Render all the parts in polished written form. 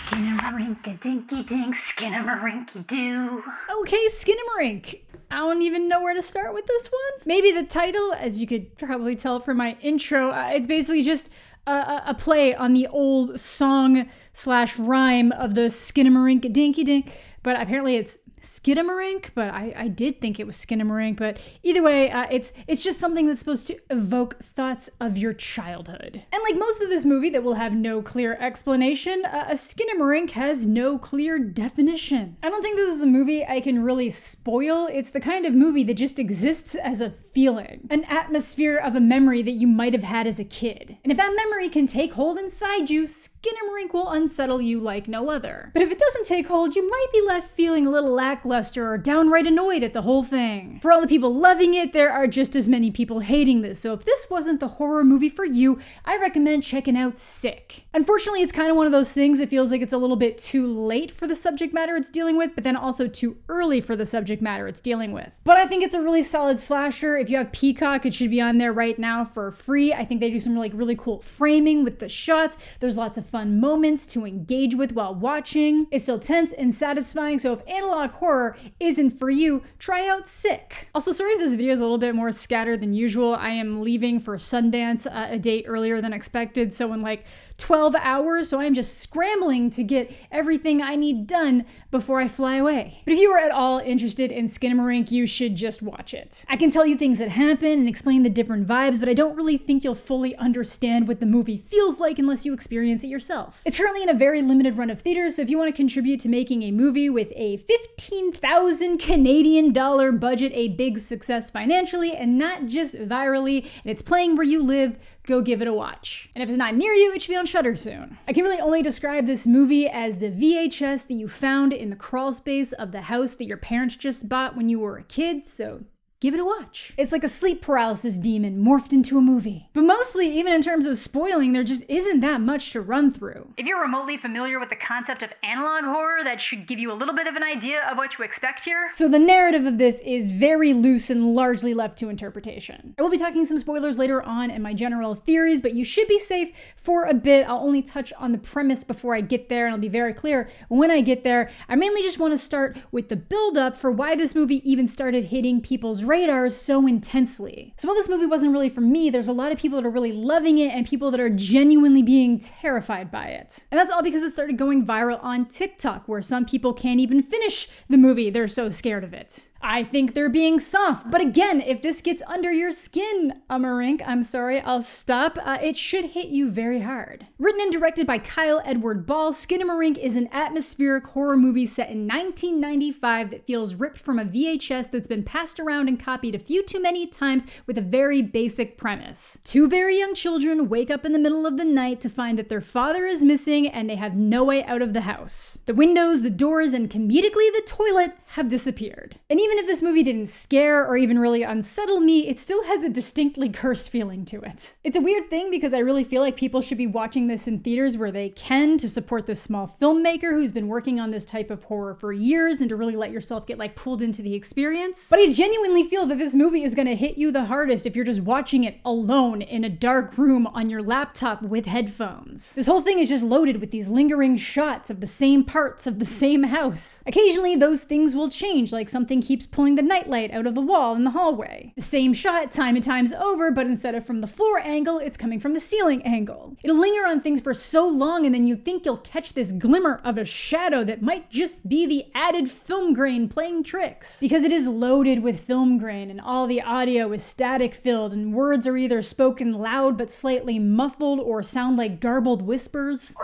Skinnamarink-a-dinky-dink, Skinnamarink-y-doo. Okay, Skinamarink. I don't even know where to start with this one. Maybe the title, as you could probably tell from my intro, it's basically just a play on the old song/rhyme of the Skinnamarink-a-dinky-dink, but apparently it's Skinamarink, but I did think it was Skinamarink, but either way, it's just something that's supposed to evoke thoughts of your childhood. And like most of this movie that will have no clear explanation, a Skinamarink has no clear definition. I don't think this is a movie I can really spoil. It's the kind of movie that just exists as a feeling, an atmosphere of a memory that you might have had as a kid. And if that memory can take hold inside you, Skinamarink will unsettle you like no other. But if it doesn't take hold, you might be left feeling a little lackluster or downright annoyed at the whole thing. For all the people loving it, there are just as many people hating this, so if this wasn't the horror movie for you, I recommend checking out Sick. Unfortunately, it's kind of one of those things that feels like it's a little bit too late for the subject matter it's dealing with, but then also too early for the subject matter it's dealing with. But I think it's a really solid slasher. If you have Peacock, it should be on there right now for free. I think they do some really cool framing with the shots. There's lots of fun moments to engage with while watching. It's still tense and satisfying, so if analog horror isn't for you, try out Sick. Also, sorry if this video is a little bit more scattered than usual. I am leaving for Sundance a date earlier than expected, so in like 12 hours, so I'm just scrambling to get everything I need done before I fly away. But if you are at all interested in Skinamarink, you should just watch it. I can tell you things that happen and explain the different vibes, but I don't really think you'll fully understand what the movie feels like unless you experience it yourself. It's currently in a very limited run of theaters, so if you want to contribute to making a movie with a 15,000 Canadian dollar budget a big success financially and not just virally, and it's playing where you live, go give it a watch. And if it's not near you, it should be on Shudder soon. I can really only describe this movie as the VHS that you found in the crawl space of the house that your parents just bought when you were a kid, so give it a watch. It's like a sleep paralysis demon morphed into a movie. But mostly, even in terms of spoiling, there just isn't that much to run through. If you're remotely familiar with the concept of analog horror, that should give you a little bit of an idea of what to expect here. So the narrative of this is very loose and largely left to interpretation. I will be talking some spoilers later on in my general theories, but you should be safe for a bit. I'll only touch on the premise before I get there, and I'll be very clear when I get there. I mainly just want to start with the build-up for why this movie even started hitting people's radars so intensely. So while this movie wasn't really for me, there's a lot of people that are really loving it and people that are genuinely being terrified by it. And that's all because it started going viral on TikTok, where some people can't even finish the movie. They're so scared of it. I think they're being soft, but again, if this gets under your skin, Amarink, I'm sorry, I'll stop, it should hit you very hard. Written and directed by Kyle Edward Ball, Skinamarink is an atmospheric horror movie set in 1995 that feels ripped from a VHS that's been passed around and copied a few too many times with a very basic premise. Two very young children wake up in the middle of the night to find that their father is missing and they have no way out of the house. The windows, the doors, and comedically the toilet have disappeared. And even if this movie didn't scare or even really unsettle me, it still has a distinctly cursed feeling to it. It's a weird thing because I really feel like people should be watching this in theaters where they can to support this small filmmaker who's been working on this type of horror for years and to really let yourself get pulled into the experience. But I genuinely feel that this movie is going to hit you the hardest if you're just watching it alone in a dark room on your laptop with headphones. This whole thing is just loaded with these lingering shots of the same parts of the same house. Occasionally those things will change, like something keeps pulling the nightlight out of the wall in the hallway. The same shot time and times over, but instead of from the floor angle, it's coming from the ceiling angle. It'll linger on things for so long and then you think you'll catch this glimmer of a shadow that might just be the added film grain playing tricks. Because it is loaded with film grain and all the audio is static filled and words are either spoken loud but slightly muffled or sound like garbled whispers.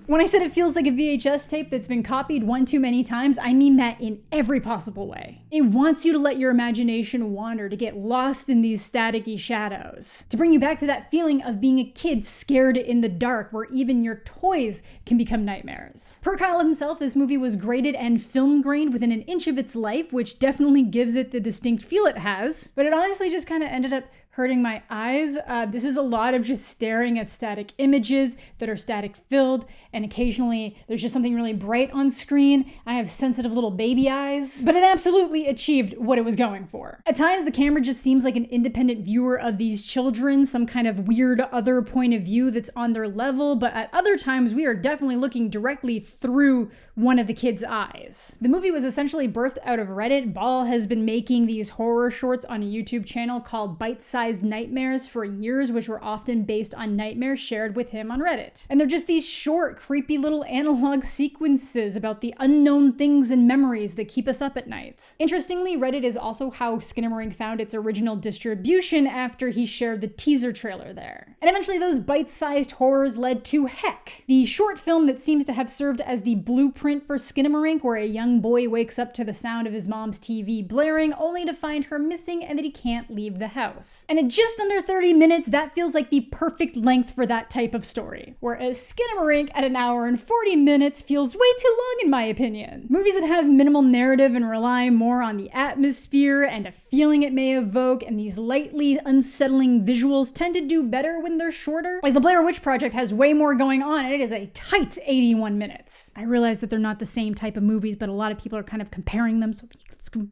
When I said it feels like a VHS tape that's been copied one too many times, I mean that in every possible way. It wants you to let your imagination wander, to get lost in these staticky shadows, to bring you back to that feeling of being a kid scared in the dark, where even your toys can become nightmares. Per Kyle himself, this movie was graded and film grained within an inch of its life, which definitely gives it the distinct feel it has, but it honestly just kind of ended up hurting my eyes. This is a lot of just staring at static images that are static filled and and occasionally there's just something really bright on screen. I have sensitive little baby eyes, but it absolutely achieved what it was going for. At times, the camera just seems like an independent viewer of these children, some kind of weird other point of view that's on their level, but at other times, we are definitely looking directly through one of the kids' eyes. The movie was essentially birthed out of Reddit. Ball has been making these horror shorts on a YouTube channel called Bite-Sized Nightmares for years, which were often based on nightmares shared with him on Reddit. And they're just these short, creepy little analog sequences about the unknown things and memories that keep us up at night. Interestingly, Reddit is also how Skinnamarink found its original distribution after he shared the teaser trailer there. And eventually those bite-sized horrors led to Heck, the short film that seems to have served as the blueprint for Skinamarink, where a young boy wakes up to the sound of his mom's TV blaring only to find her missing and that he can't leave the house. And at just under 30 minutes, that feels like the perfect length for that type of story. Whereas Skinamarink at an hour and 40 minutes feels way too long in my opinion. Movies that have minimal narrative and rely more on the atmosphere and a feeling it may evoke and these lightly unsettling visuals tend to do better when they're shorter. Like the Blair Witch Project has way more going on and it is a tight 81 minutes. I realize that they're not the same type of movies, but a lot of people are kind of comparing them. So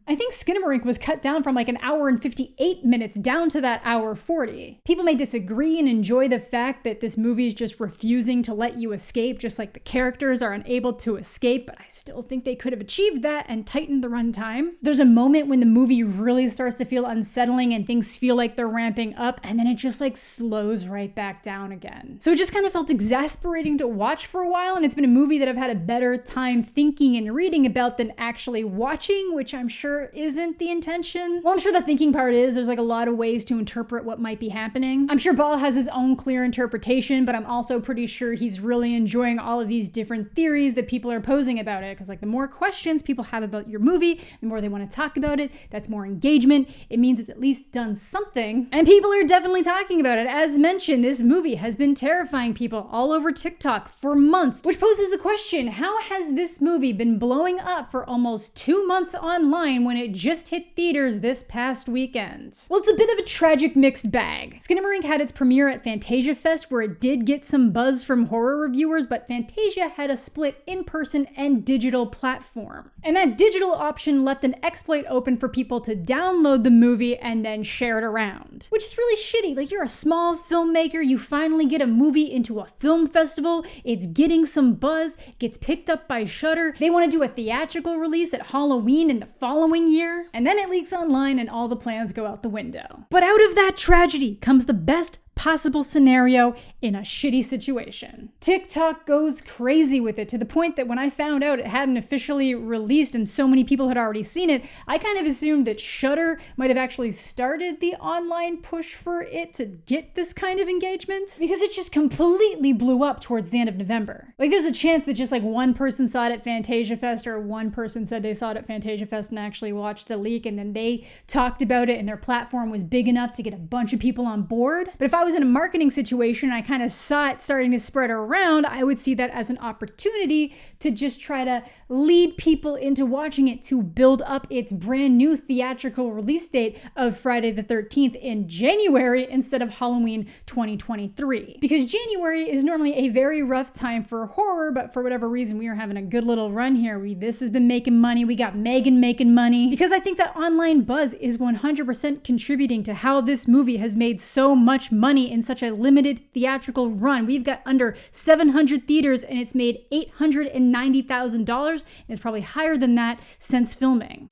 I think Skinamarink was cut down from like an hour and 58 minutes down to that hour 40. People may disagree and enjoy the fact that this movie is just refusing to let you escape, just like the characters are unable to escape, but I still think they could have achieved that and tightened the runtime. There's a moment when the movie really starts to feel unsettling and things feel like they're ramping up, and then it just like slows right back down again. So it just kind of felt exasperating to watch for a while, and it's been a movie that I've had a better time thinking and reading about than actually watching, which I'm sure isn't the intention. Well, I'm sure the thinking part is there's like a lot of ways to interpret what might be happening. I'm sure Ball has his own clear interpretation, but I'm also pretty sure he's really enjoying all of these different theories that people are posing about it, because like the more questions people have about your movie, the more they want to talk about it, that's more engagement. It means it's at least done something, and people are definitely talking about it. As mentioned, this movie has been terrifying people all over TikTok for months, which poses the question, how has this movie been blowing up for almost 2 months online when it just hit theaters this past weekend? Well, it's a bit of a tragic mixed bag. Skinamarink had its premiere at Fantasia Fest, where it did get some buzz from horror reviewers, but Fantasia had a split in-person and digital platform. And that digital option left an exploit open for people to download the movie and then share it around, which is really shitty. Like, you're a small filmmaker, you finally get a movie into a film festival, it's getting some buzz, gets picked up by Shudder, they want to do a theatrical release at Halloween in the following year, and then it leaks online and all the plans go out the window. But out of that tragedy comes the best possible scenario in a shitty situation. TIK TOK goes crazy with it to the point that when I found out it hadn't officially released and so many people had already seen it, I kind of assumed that Shudder might have actually started the online push for it to get this kind of engagement, because it just completely blew up towards the end of November. Like, there's a chance that just like one person saw it at Fantasia Fest, or one person said they saw it at Fantasia Fest and actually watched the leak, and then they talked about it and their platform was big enough to get a bunch of people on board. But if I was in a marketing situation and I kind of saw it starting to spread around, I would see that as an opportunity to just try to lead people into watching it to build up its brand new theatrical release date of Friday the 13th in January instead of Halloween 2023. Because January is normally a very rough time for horror, but for whatever reason, we are having a good little run here. This has been making money. We got Megan making money. Because I think that online buzz is 100% contributing to how this movie has made so much money in such a limited theatrical run. We've got under 700 theaters and it's made $890,000, and it's probably higher than that since filming.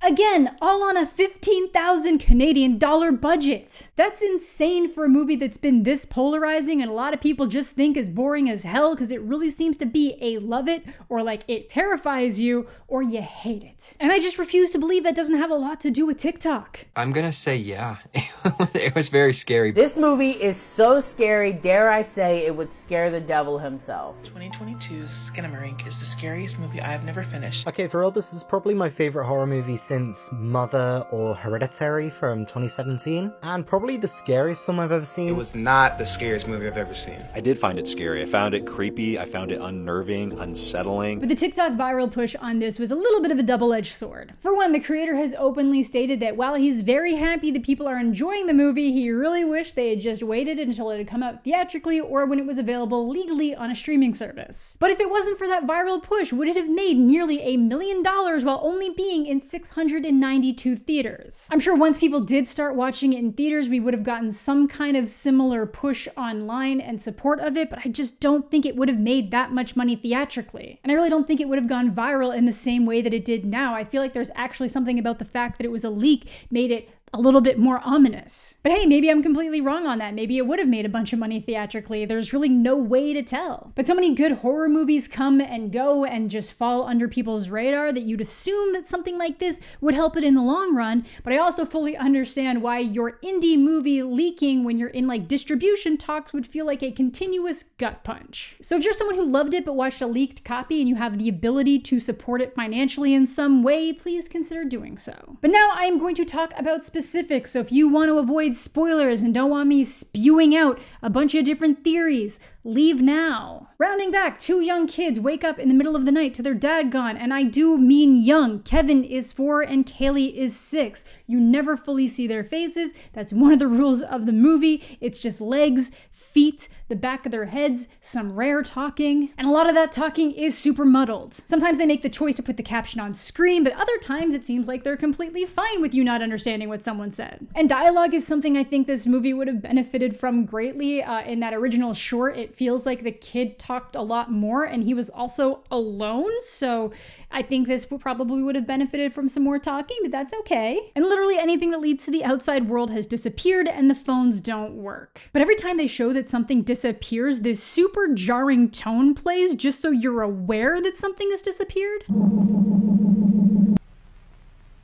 Again, all on a 15,000 Canadian dollar budget. That's insane for a movie that's been this polarizing and a lot of people just think is boring as hell, because it really seems to be a love it, or like it terrifies you, or you hate it. And I just refuse to believe that doesn't have a lot to do with TikTok. I'm gonna say yeah. It was very scary. This movie is so scary, dare I say it would scare the devil himself. 2022's Skinamarink is the scariest movie I have never finished. Okay, for real, this is probably my favorite horror movie since since Mother or Hereditary from 2017, and probably the scariest film I've ever seen. It was not the scariest movie I've ever seen. I did find it scary. I found it creepy. I found it unnerving, unsettling. But the TikTok viral push on this was a little bit of a double-edged sword. For one, the creator has openly stated that while he's very happy that people are enjoying the movie, he really wished they had just waited until it had come out theatrically or when it was available legally on a streaming service. But if it wasn't for that viral push, would it have made nearly $1 million while only being in 692 theaters? I'm sure once people did start watching it in theaters, we would have gotten some kind of similar push online and support of it, but I just don't think it would have made that much money theatrically. And I really don't think it would have gone viral in the same way that it did now. I feel like there's actually something about the fact that it was a leak made it a little bit more ominous. But hey, maybe I'm completely wrong on that. Maybe it would have made a bunch of money theatrically. There's really no way to tell. But so many good horror movies come and go and just fall under people's radar that you'd assume that something like this would help it in the long run. But I also fully understand why your indie movie leaking when you're in like distribution talks would feel like a continuous gut punch. So if you're someone who loved it but watched a leaked copy and you have the ability to support it financially in some way, please consider doing so. But now I am going to talk about specifics. So if you want to avoid spoilers and don't want me spewing out a bunch of different theories, leave now. Rounding back, 2 young kids wake up in the middle of the night to their dad gone, and I do mean young. Kevin is 4 and Kaylee is 6. You never fully see their faces. That's one of the rules of the movie. It's just legs, feet, the back of their heads, some rare talking, and a lot of that talking is super muddled. Sometimes they make the choice to put the caption on screen, but other times it seems like they're completely fine with you not understanding what someone said. And dialogue is something I think this movie would have benefited from greatly. In that original short, it feels like the kid talked a lot more and he was also alone, so I think this probably would have benefited from some more talking, but that's okay. And literally anything that leads to the outside world has disappeared and the phones don't work. But every time they show that something disappears, this super jarring tone plays just so you're aware that something has disappeared.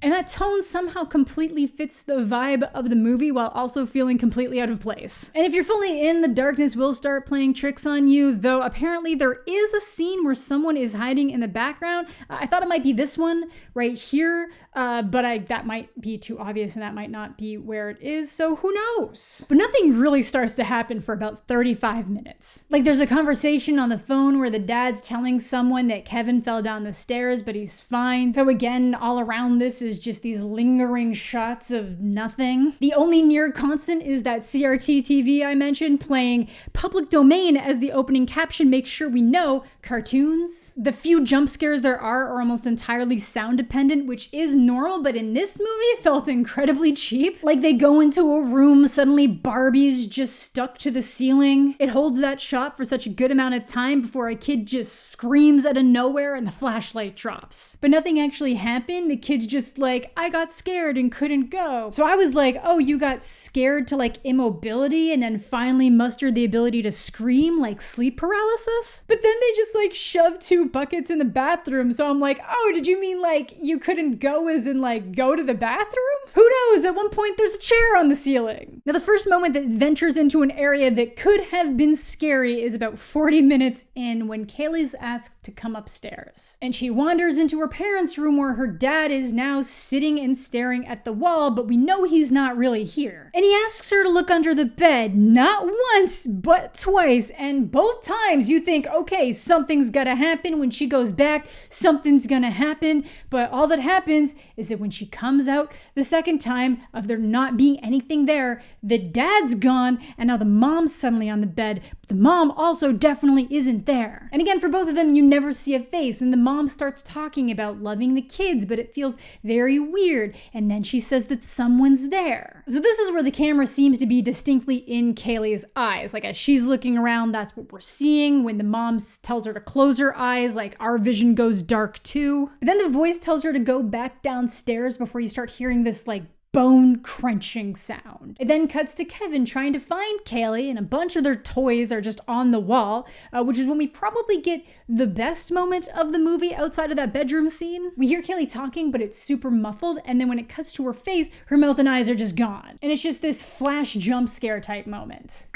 And that tone somehow completely fits the vibe of the movie while also feeling completely out of place. And if you're fully in, the darkness will start playing tricks on you, though apparently there is a scene where someone is hiding in the background. I thought it might be this one right here, but that might be too obvious and that might not be where it is, so who knows? But nothing really starts to happen for about 35 minutes. Like there's a conversation on the phone where the dad's telling someone that Kevin fell down the stairs, but he's fine. So again, all around this is just these lingering shots of nothing. The only near constant is that CRT TV I mentioned playing Public Domain as the opening caption makes sure we know cartoons. The few jump scares there are almost entirely sound dependent, which is normal, but in this movie it felt incredibly cheap. Like they go into a room, suddenly Barbie's just stuck to the ceiling. It holds that shot for such a good amount of time before a kid just screams out of nowhere and the flashlight drops. But nothing actually happened. The kid's just like, I got scared and couldn't go. So I was like, oh, you got scared to like immobility and then finally mustered the ability to scream like sleep paralysis? But then they just like shoved 2 buckets in the bathroom. So I'm like, oh, did you mean like you couldn't go as in like go to the bathroom? Who knows? At one point there's a chair on the ceiling. Now the first moment that ventures into an area that could have been scary is about 40 minutes in when Kaylee's asked to come upstairs. And she wanders into her parents' room where her dad is now sitting and staring at the wall, but we know he's not really here. And he asks her to look under the bed, not once, but twice. And both times you think, okay, something's gotta happen. When she goes back, something's gonna happen. But all that happens is that when she comes out the second time of there not being anything there, the dad's gone and now the mom's suddenly on the bed. But the mom also definitely isn't there. And again, for both of them, you never see a face. And the mom starts talking about loving the kids, but it feels very weird. And then she says that someone's there. So this is where the camera seems to be distinctly in Kaylee's eyes. Like as she's looking around, that's what we're seeing. When the mom tells her to close her eyes, like our vision goes dark too. But then the voice tells her to go back downstairs before you start hearing this like bone-crunching sound. It then cuts to Kevin trying to find Kaylee, and a bunch of their toys are just on the wall, which is when we probably get the best moment of the movie outside of that bedroom scene. We hear Kaylee talking, but it's super muffled, and then when it cuts to her face, her mouth and eyes are just gone. And it's just this flash jump scare type moment.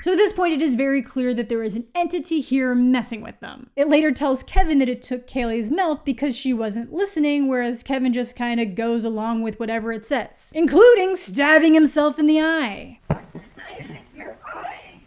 So at this point, it is very clear that there is an entity here messing with them. It later tells Kevin that it took Kaylee's mouth because she wasn't listening, whereas Kevin just kind of goes along with whatever it says, including stabbing himself in the eye.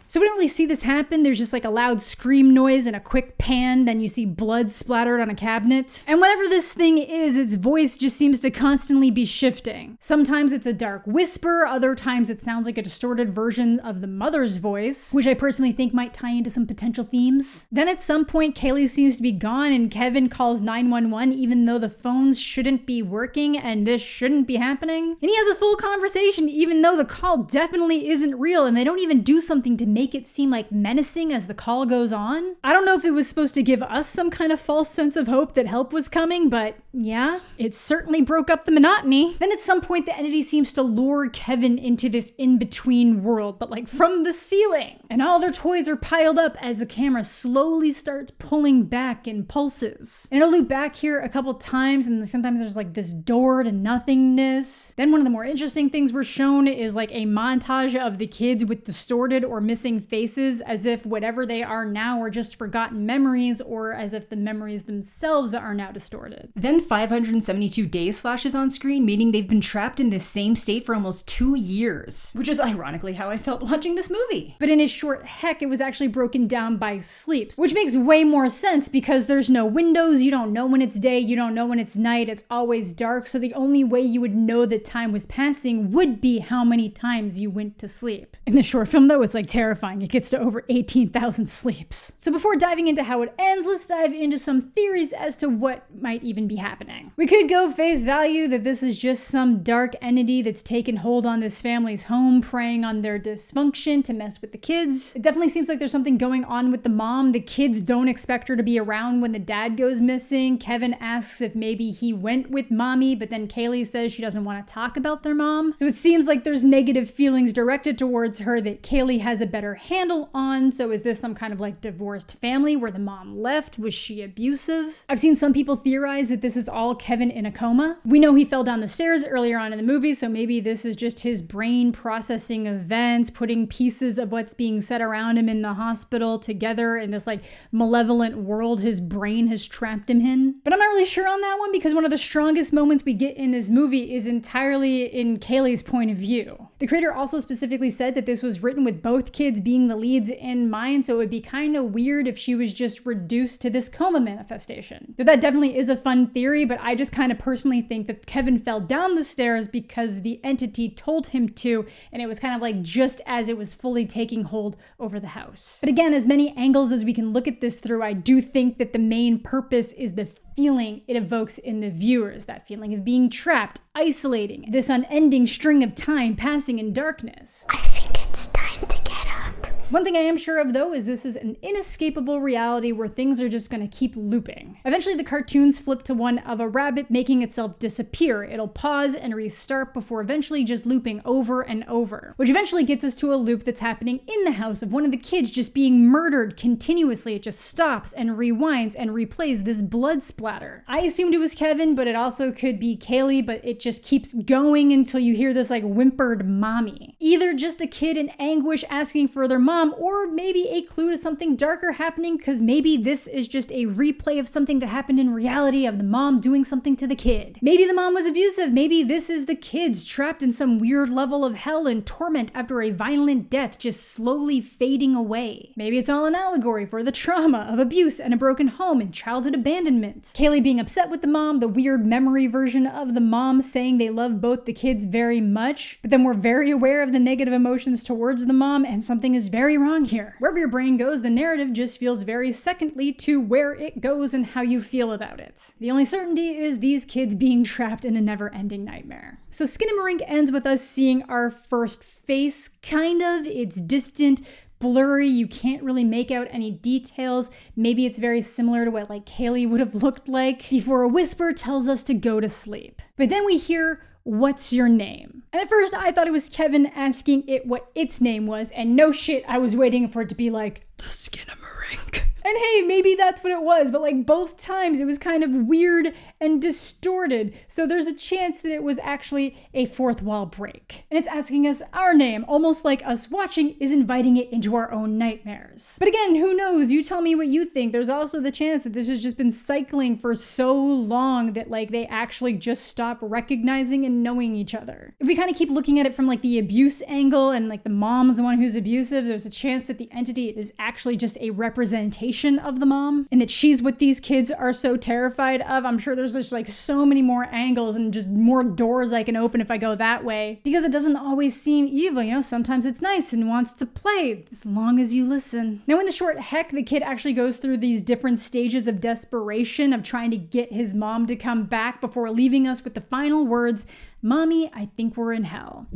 So we don't really see this happen. There's just like a loud scream noise and a quick pan, then you see blood splattered on a cabinet. And whatever this thing is, its voice just seems to constantly be shifting. Sometimes it's a dark whisper, other times it sounds like a distorted version of the mother's voice, which I personally think might tie into some potential themes. Then at some point, Kaylee seems to be gone and Kevin calls 911 even though the phones shouldn't be working and this shouldn't be happening. And he has a full conversation even though the call definitely isn't real and they don't even do something to make it seem like menacing as the call goes on. I don't know if it was supposed to give us some kind of false sense of hope that help was coming, but yeah, it certainly broke up the monotony. Then at some point the entity seems to lure Kevin into this in-between world, but like from the ceiling. And all their toys are piled up as the camera slowly starts pulling back in pulses. And it'll loop back here a couple times and sometimes there's like this door to nothingness. Then one of the more interesting things we're shown is like a montage of the kids with distorted or missing faces as if whatever they are now are just forgotten memories or as if the memories themselves are now distorted. Then 572 days flashes on screen, meaning they've been trapped in this same state for almost 2 years, which is ironically how I felt watching this movie. But in a short heck, it was actually broken down by sleeps, which makes way more sense because there's no windows, you don't know when it's day, you don't know when it's night, it's always dark, so the only way you would know that time was passing would be how many times you went to sleep. In the short film though, it's like terrifying. It gets to over 18,000 sleeps. So before diving into how it ends, let's dive into some theories as to what might even be happening. We could go face value that this is just some dark entity that's taken hold on this family's home, preying on their dysfunction to mess with the kids. It definitely seems like there's something going on with the mom. The kids don't expect her to be around when the dad goes missing. Kevin asks if maybe he went with mommy, but then Kaylee says she doesn't want to talk about their mom. So it seems like there's negative feelings directed towards her that Kaylee has a better handle on. So is this some kind of like divorced family where the mom left? Was she abusive? I've seen some people theorize that this is all Kevin in a coma. We know he fell down the stairs earlier on in the movie, so maybe this is just his brain processing events, putting pieces of what's being said around him in the hospital together in this like malevolent world his brain has trapped him in. But I'm not really sure on that one because one of the strongest moments we get in this movie is entirely in Kaylee's point of view. The creator also specifically said that this was written with both kids being the leads in mind, so it would be kind of weird if she was just reduced to this coma manifestation. So that definitely is a fun theory, but I just kind of personally think that Kevin fell down the stairs because the entity told him to, and it was kind of like just as it was fully taking hold over the house. But again, as many angles as we can look at this through, I do think that the main purpose is the feeling it evokes in the viewers, that feeling of being trapped, isolating, this unending string of time passing in darkness. I think it's time to get up. One thing I am sure of though is this is an inescapable reality where things are just gonna keep looping. Eventually the cartoons flip to one of a rabbit making itself disappear. It'll pause and restart before eventually just looping over and over, which eventually gets us to a loop that's happening in the house of one of the kids just being murdered continuously. It just stops and rewinds and replays this blood splatter. I assumed it was Kevin, but it also could be Kaylee, but it just keeps going until you hear this like whimpered mommy. Either just a kid in anguish asking for their mom, or maybe a clue to something darker happening, because maybe this is just a replay of something that happened in reality of the mom doing something to the kid. Maybe the mom was abusive. Maybe this is the kids trapped in some weird level of hell and torment after a violent death just slowly fading away. Maybe it's all an allegory for the trauma of abuse and a broken home and childhood abandonment. Kaylee being upset with the mom, the weird memory version of the mom saying they love both the kids very much, but then we're very aware of the negative emotions towards the mom and something is very wrong here. Wherever your brain goes, the narrative just feels very secondly to where it goes and how you feel about it. The only certainty is these kids being trapped in a never-ending nightmare. So Skinamarink ends with us seeing our first face, kind of. It's distant, blurry, you can't really make out any details. Maybe it's very similar to what like Kaylee would have looked like before a whisper tells us to go to sleep. But then we hear, "What's your name?" And at first I thought it was Kevin asking it what its name was, and no shit, I was waiting for it to be like, "The Skinamarink." And hey, maybe that's what it was, but like both times it was kind of weird and distorted. So there's a chance that it was actually a fourth wall break. And it's asking us our name, almost like us watching is inviting it into our own nightmares. But again, who knows? You tell me what you think. There's also the chance that this has just been cycling for so long that like they actually just stop recognizing and knowing each other. If we kind of keep looking at it from like the abuse angle and like the mom's the one who's abusive, there's a chance that the entity is actually just a representation of the mom and that she's what these kids are so terrified of. I'm sure there's just like so many more angles and just more doors I can open if I go that way, because it doesn't always seem evil, you know, sometimes it's nice and wants to play as long as you listen. Now in the short Heck, the kid actually goes through these different stages of desperation of trying to get his mom to come back before leaving us with the final words, "Mommy, I think we're in hell."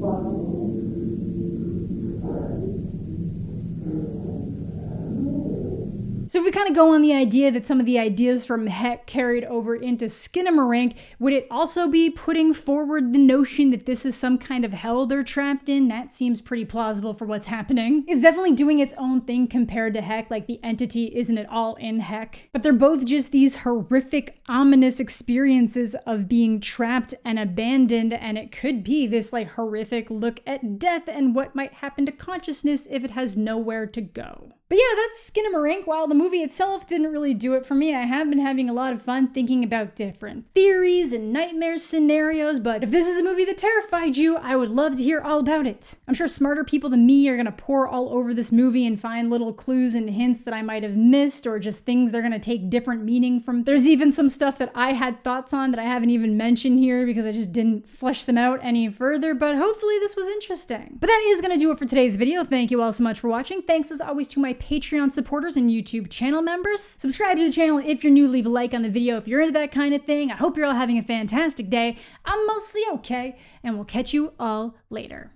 So if we kind of go on the idea that some of the ideas from Heck carried over into Skinamarink, would it also be putting forward the notion that this is some kind of hell they're trapped in? That seems pretty plausible for what's happening. It's definitely doing its own thing compared to Heck, like the entity isn't at all in Heck. But they're both just these horrific, ominous experiences of being trapped and abandoned, and it could be this like horrific look at death and what might happen to consciousness if it has nowhere to go. But yeah, that's Skinamarink. While the movie itself didn't really do it for me, I have been having a lot of fun thinking about different theories and nightmare scenarios, but if this is a movie that terrified you, I would love to hear all about it. I'm sure smarter people than me are gonna pour all over this movie and find little clues and hints that I might have missed, or just things they're gonna take different meaning from. There's even some stuff that I had thoughts on that I haven't even mentioned here because I just didn't flesh them out any further, but hopefully this was interesting. But that is gonna do it for today's video. Thank you all so much for watching. Thanks as always to my Patreon supporters and YouTube channel members. Subscribe to the channel if you're new, leave a like on the video if you're into that kind of thing. I hope you're all having a fantastic day. I'm mostly okay, and we'll catch you all later.